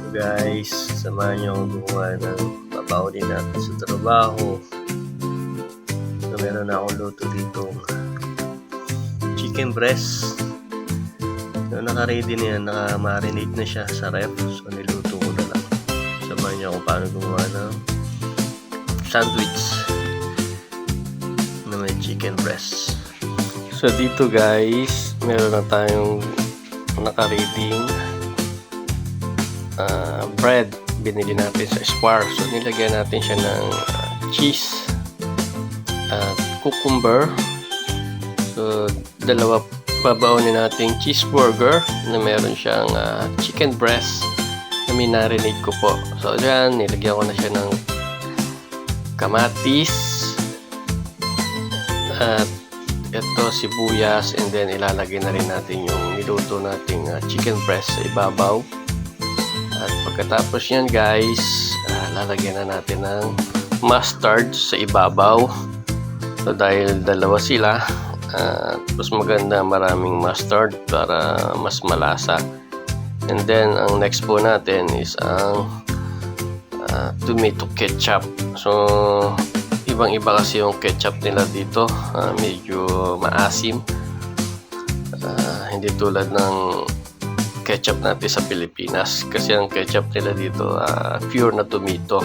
Guys, samahan niyo akong gumawa ng pabaho din natin sa trabaho. So, meron na akong luto dito, chicken breast. So, naka-ready na yan, naka-marinate na siya sa ref. So, niluto ko na lang. Samahan niyo kung paano gumawa ng sandwich na may chicken breast. So, dito guys, meron na tayong naka-ready bread. Binili natin sa Spar. So, nilagyan natin siya ng cheese at cucumber. So, dalawa babaonin natin cheeseburger na meron siyang chicken breast na minarinate ko po. So, dyan, nilagyan ko na siya ng kamatis at ito sibuyas, and then ilalagay na rin natin yung niluto nating chicken breast sa ibabaw. At pagkatapos yan guys, lalagyan na natin ng mustard sa ibabaw. So dahil dalawa sila, mas maganda maraming mustard para mas malasa. And then ang next po natin is ang tomato ketchup. So ibang iba kasi yung ketchup nila dito, medyo maasim, hindi tulad ng ketchup natin sa Pilipinas, kasi ang ketchup nila dito pure na tomato,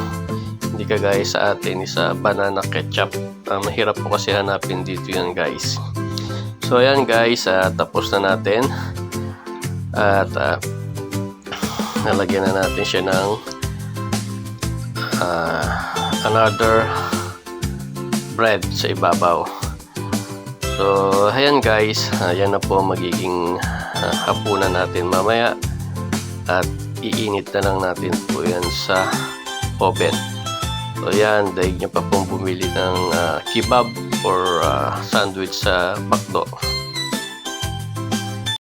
hindi kagaya sa atin sa banana ketchup. Mahirap po kasi hanapin dito yan guys. So ayan guys, tapos na natin at nalagyan na natin siya ng another bread sa ibabaw. So ayan guys, ayan na po magiging hapunan natin mamaya, at iinit na lang natin po yan sa oven. So yan, daig nyo pa pong bumili ng kebab or sandwich sa McDo.